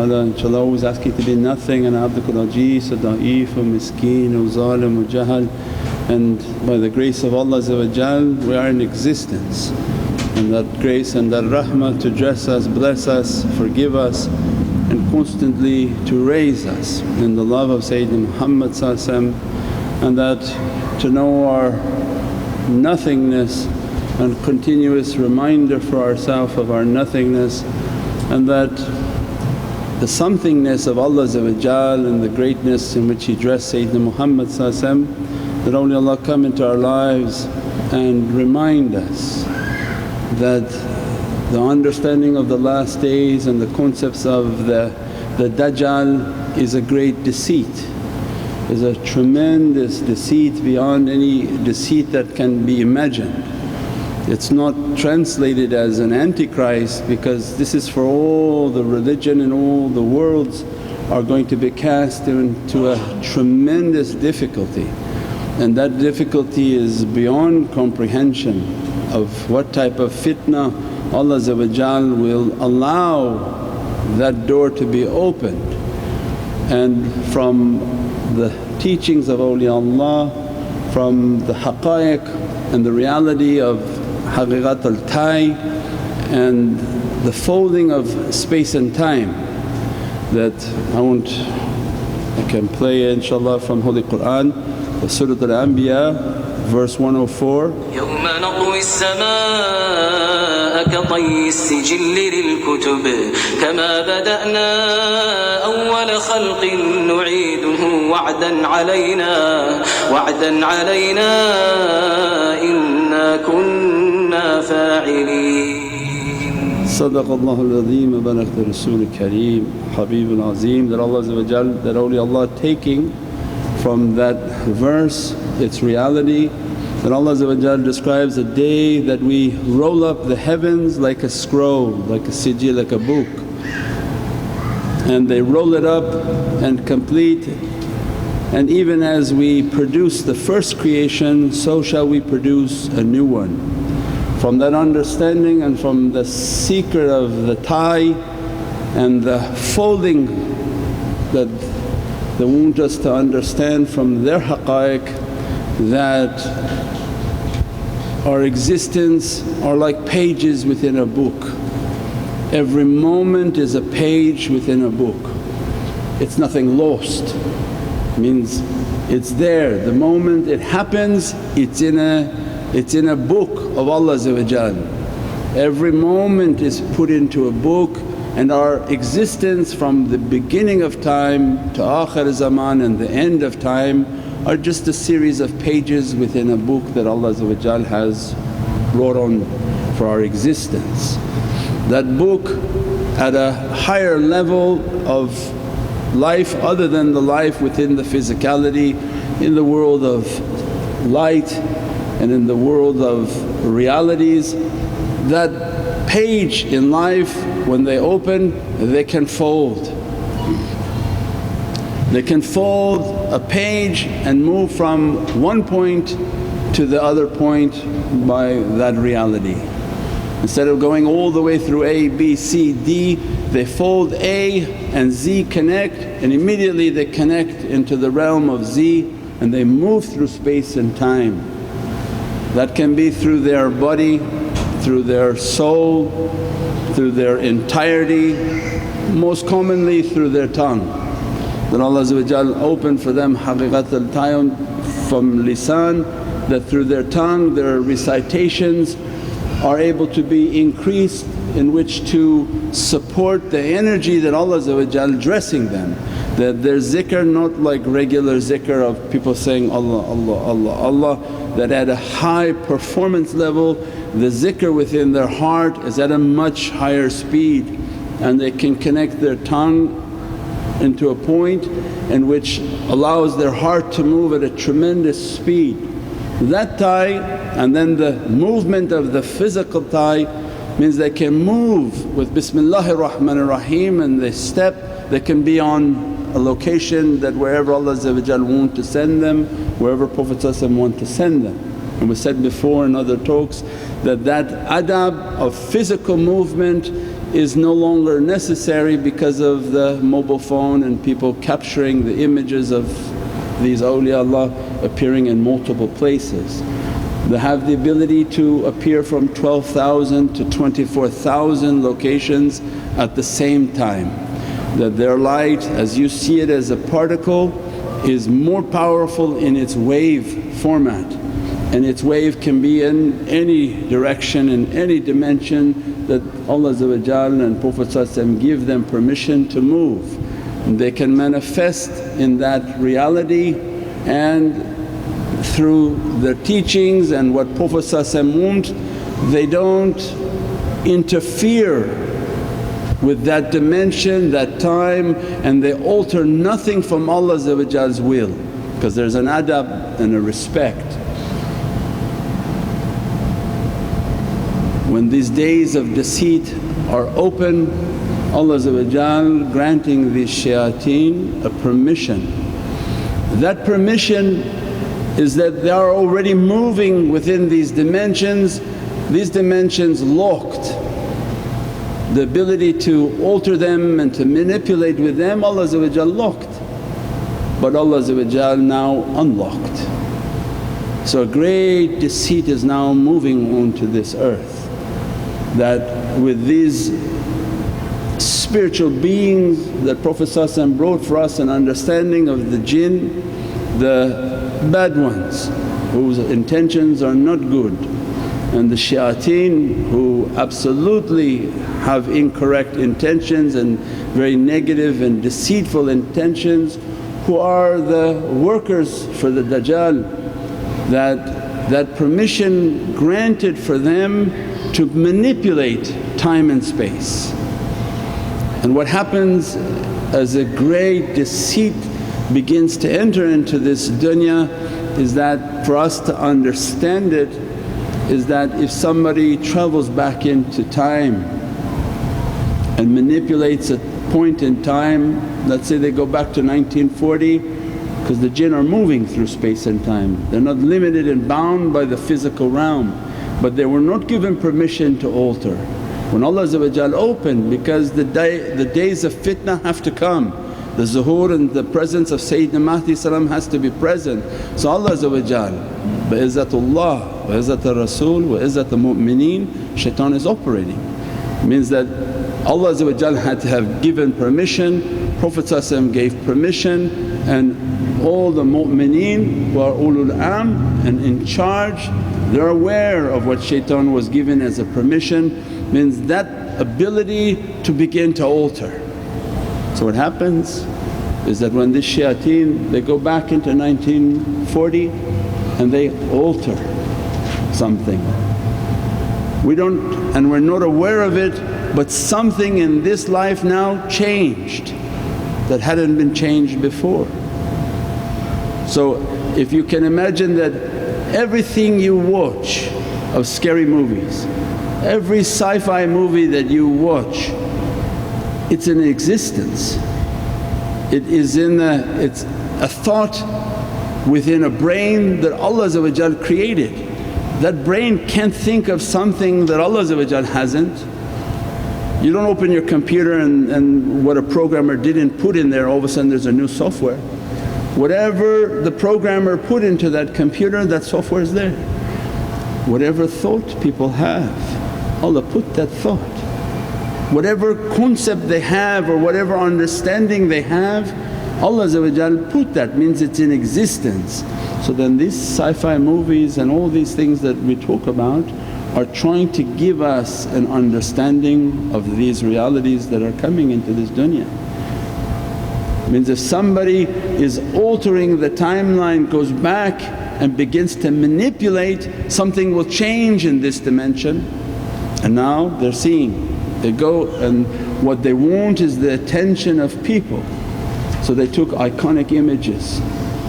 ta'ala. Inshallah always asking to be nothing, and abdukul ajeez wa da'if wa miskeen wa zalim wa jahal, and by the grace of Allah we are in existence. And that grace and that rahmah to dress us, bless us, forgive us, and constantly to raise us in the love of Sayyidina Muhammad, and that to know our nothingness and continuous reminder for ourselves of our nothingness, and that the somethingness of Allah and the greatness in which He dressed Sayyidina Muhammad, that awliyaullah come into our lives and remind us that the understanding of the last days and the concepts of the Dajjal is a great deceit, is a tremendous deceit beyond any deceit that can be imagined. It's not translated as an antichrist because this is for all the religion and all the worlds are going to be cast into a tremendous difficulty, and that difficulty is beyond comprehension of what type of fitna Allah will allow that door to be opened. And from the teachings of awliyaullah, from the haqqaiq and the reality of haqiqat al-tay and the folding of space and time, that I can play inshaAllah from Holy Qur'an, Surah Al-Anbiya verse 104. يوم نطوي السماء كطي السجل للكتب كما بدأنا أول خلق نعيده وعدا علينا إنا كنا فاعلين. صدق الله العظيم وبلغ الرسول الكريم حبيب العظيم. That awliyaullah taking from that verse its reality, that Allah describes a day that we roll up the heavens like a scroll, like a sijil, like a book, and they roll it up and complete. And even as we produce the first creation, so shall we produce a new one. From that understanding and from the secret of the tie and the folding that they want us to understand from their haqqaiq, that our existence are like pages within a book. Every moment is a page within a book. It's nothing lost, means it's there. The moment it happens, it's in a book of Allah. Every moment is put into a book, and our existence from the beginning of time to akhir zaman and the end of time are just a series of pages within a book that Allah has wrote on for our existence. That book at a higher level of life other than the life within the physicality, in the world of light and in the world of realities, that page in life when they open they can fold. They can fold a page and move from one point to the other point by that reality. Instead of going all the way through A, B, C, D, they fold A and Z connect, and immediately they connect into the realm of Z and they move through space and time. That can be through their body, through their soul, through their entirety, most commonly through their tongue. That Allah opened for them haqiqat al-tayyun from lisan, that through their tongue their recitations are able to be increased in which to support the energy that Allah dressing them. That their zikr not like regular zikr of people saying Allah, Allah, Allah, Allah, that at a high performance level the zikr within their heart is at a much higher speed, and they can connect their tongue into a point in which allows their heart to move at a tremendous speed. That tie and then the movement of the physical tie means they can move with Bismillahir Rahmanir Rahim, and they step, they can be on a location that wherever Allah want to send them, wherever Prophet want to send them. And we said before in other talks that that adab of physical movement is no longer necessary because of the mobile phone and people capturing the images of these awliyaullah appearing in multiple places. They have the ability to appear from 12,000 to 24,000 locations at the same time. That their light, as you see it as a particle, is more powerful in its wave format, and its wave can be in any direction, in any dimension that Allah and Prophet give them permission to move. And they can manifest in that reality, and through their teachings and what Prophet want, they don't interfere with that dimension, that time, and they alter nothing from Allah's will, because there's an adab and a respect. When these days of deceit are open, Allah granting these shayateen a permission. That permission is that they are already moving within these dimensions locked. The ability to alter them and to manipulate with them Allah locked, but Allah now unlocked. So a great deceit is now moving onto this earth, that with these spiritual beings that Prophet brought for us an understanding of the jinn, the bad ones whose intentions are not good, and the shayateen who absolutely have incorrect intentions and very negative and deceitful intentions, who are the workers for the Dajjal, that permission granted for them to manipulate time and space. And what happens as a great deceit begins to enter into this dunya is that for us to understand it is that if somebody travels back into time and manipulates a point in time, let's say they go back to 1940, because the jinn are moving through space and time, they're not limited and bound by the physical realm, but they were not given permission to alter. When Allah opened, because the days of fitna have to come, the zuhur and the presence of Sayyidina Mahdi has to be present. So Allah bi izzatullah wa izzat Rasul wa izzat mu'mineen, shaitan is operating. Means that Allah had to have given permission, Prophet gave permission, and all the mu'mineen who are ulul am and in charge, they're aware of what shaitan was given as a permission. Means that ability to begin to alter. So what happens is that when this shayateen they go back into 1940 and they alter something. We don't and we're not aware of it, but something in this life now changed that hadn't been changed before. So if you can imagine that everything you watch of scary movies, every sci-fi movie that you watch, it's in existence. It's a thought within a brain that Allah created. That brain can't think of something that Allah hasn't. You don't open your computer and what a programmer didn't put in there, all of a sudden there's a new software. Whatever the programmer put into that computer, that software is there. Whatever thought people have, Allah put that thought. Whatever concept they have or whatever understanding they have, Allah put that, means it's in existence. So then these sci-fi movies and all these things that we talk about are trying to give us an understanding of these realities that are coming into this dunya. Means if somebody is altering the timeline, goes back and begins to manipulate, something will change in this dimension, and now they're seeing. They go and what they want is the attention of people. So they took iconic images,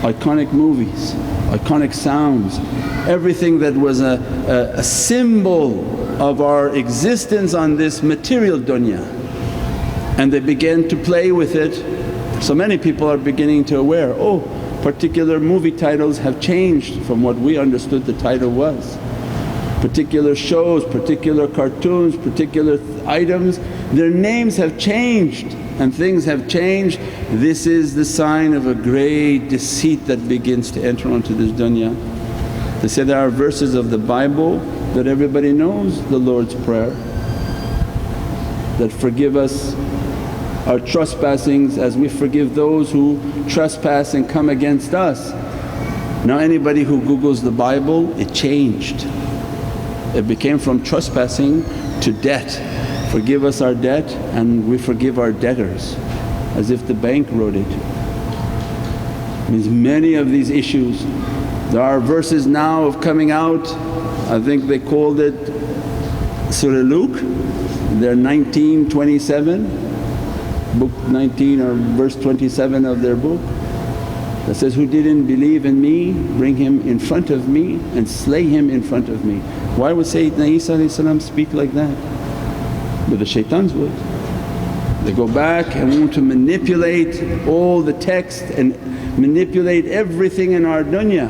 iconic movies, iconic sounds, everything that was a symbol of our existence on this material dunya, and they began to play with it. So many people are beginning to aware, oh, particular movie titles have changed from what we understood the title was. particular shows, particular cartoons, particular items, their names have changed and things have changed. This is the sign of a great deceit that begins to enter onto this dunya. They say there are verses of the Bible that everybody knows, the Lord's Prayer, that forgive us our trespassings as we forgive those who trespass and come against us. Now anybody who Googles the Bible, it changed. It became from trespassing to debt. Forgive us our debt and we forgive our debtors, as if the bank wrote it. Means many of these issues. There are verses now of coming out, I think they called it Surah Luke, they're 19:27, book 19 or verse 27 of their book, that says, who didn't believe in me, bring him in front of me and slay him in front of me. Why would Sayyidina Isa speak like that? But the shaitans would. They go back and want to manipulate all the text and manipulate everything in our dunya,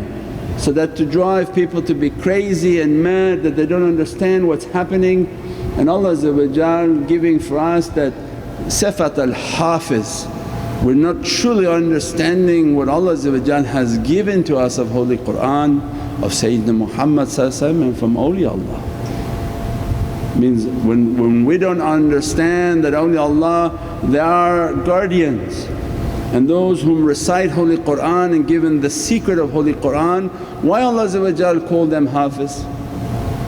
so that to drive people to be crazy and mad that they don't understand what's happening. And Allah giving for us that sifat al-hafiz, we're not truly understanding what Allah has given to us of Holy Qur'an, of Sayyidina Muhammad and from Awliyaullah. Means when we don't understand that awliyaullah, they are guardians, and those whom recite Holy Qur'an and given the secret of Holy Qur'an, why Allah called them hafiz?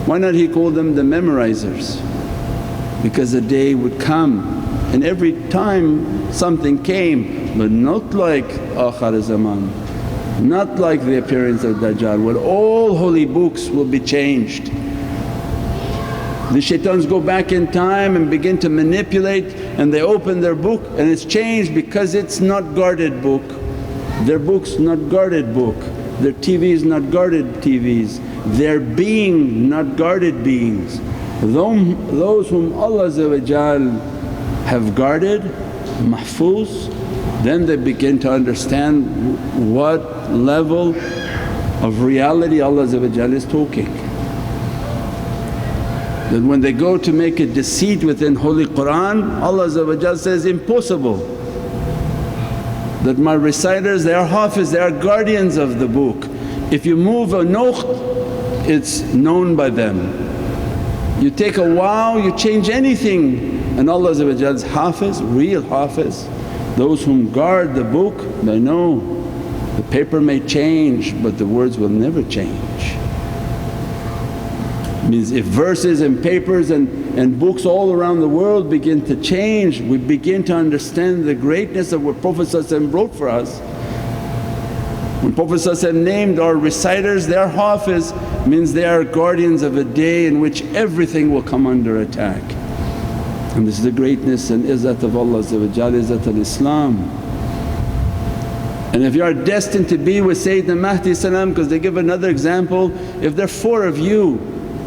Why not He called them the memorizers? Because the day would come and every time something came, but not like akhir zaman, not like the appearance of Dajjal, where all holy books will be changed. The shaitans go back in time and begin to manipulate, and they open their book and it's changed because it's not guarded book. Their book's not guarded book, their TV's not guarded TVs, their being not guarded beings. Those whom Allah have guarded, mahfuz, then they begin to understand what level of reality Allah is talking. That when they go to make a deceit within Holy Qur'an, Allah says, impossible. That my reciters, they are hafiz, they are guardians of the book. If you move a noqt, it's known by them. You take a wow, you change anything, and Allah's hafiz, real hafiz. Those whom guard the book, they know the paper may change but the words will never change. Means if verses and papers and books all around the world begin to change, we begin to understand the greatness of what Prophet wrote for us. When Prophet named our reciters, they are hafiz, means they are guardians of a day in which everything will come under attack. And this is the greatness and izzat of Allah, izzat al-Islam. And if you are destined to be with Sayyidina Mahdi, because they give another example, if there are 4 of you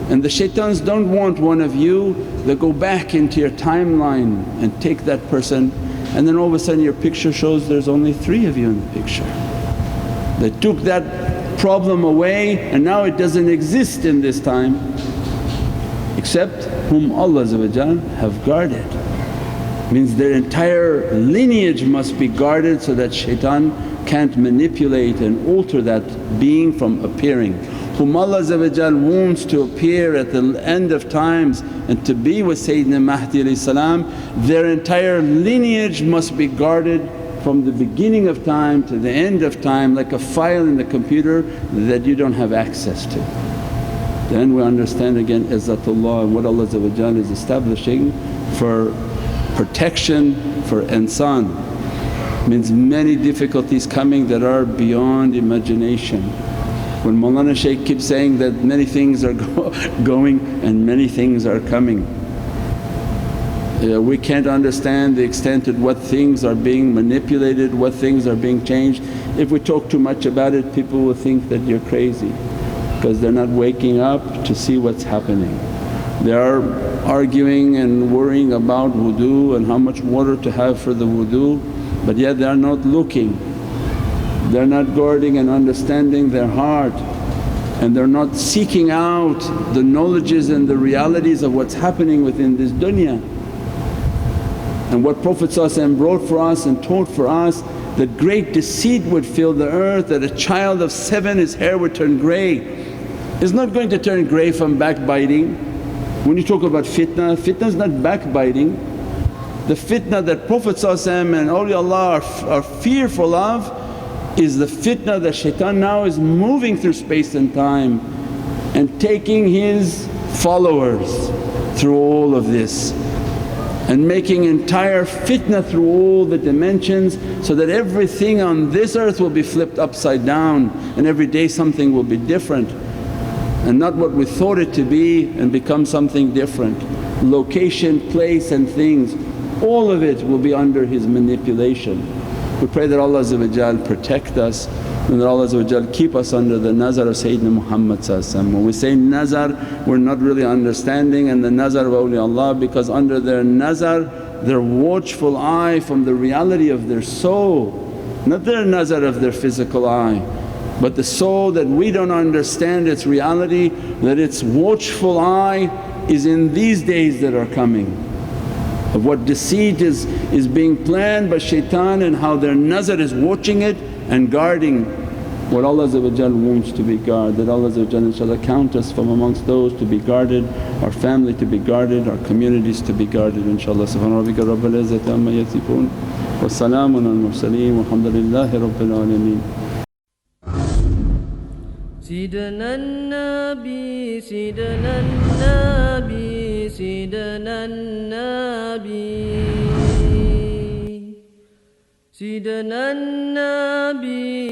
and the shaitans don't want one of you, they go back into your timeline and take that person, and then all of a sudden your picture shows there's only 3 of you in the picture. They took that problem away and now it doesn't exist in this time, except whom Allah have guarded. Means their entire lineage must be guarded so that shaitan can't manipulate and alter that being from appearing. Whom Allah wants to appear at the end of times and to be with Sayyidina Mahdi, their entire lineage must be guarded from the beginning of time to the end of time, like a file in the computer that you don't have access to. Then we understand again izzatullah and what Allah is establishing for protection for insan. Means many difficulties coming that are beyond imagination. When Mawlana Shaykh keeps saying that many things are going and many things are coming. We can't understand the extent of what things are being manipulated, what things are being changed. If we talk too much about it, people will think that you're crazy because they're not waking up to see what's happening. They are arguing and worrying about wudu and how much water to have for the wudu, but yet they are not looking. They're not guarding and understanding their heart and they're not seeking out the knowledges and the realities of what's happening within this dunya. And what Prophet brought for us and taught for us, that great deceit would fill the earth, that a child of 7 his hair would turn grey. It's not going to turn grey from backbiting. When you talk about fitna, fitna is not backbiting. The fitna that Prophet and awliyaullah are fearful of is the fitna that shaitan now is moving through space and time and taking his followers through all of this and making entire fitna through all the dimensions, so that everything on this earth will be flipped upside down and every day something will be different and not what we thought it to be, and become something different. Location, place and things, all of it will be under his manipulation. We pray that Allah protect us and that Allah keep us under the nazar of Sayyidina Muhammad. When we say nazar, we're not really understanding, and the nazar of awliyaullah, because under their nazar their watchful eye from the reality of their soul, not their nazar of their physical eye, but the soul that we don't understand its reality, that its watchful eye is in these days that are coming, of what deceit is being planned by shaitan, and how their nazar is watching it and guarding what Allah wants to be guarded. That Allah inshaAllah count us from amongst those to be guarded, our family to be guarded, our communities to be guarded inshaAllah. Subhana rabbika rabbil izzati amma yasifoon wa salaamun al mursaleen walhamdulillahi rabbil alameen. Sayyidina Nabi, Sayyidina Nabi, Sayyidina Nabi, Sayyidina Nabi.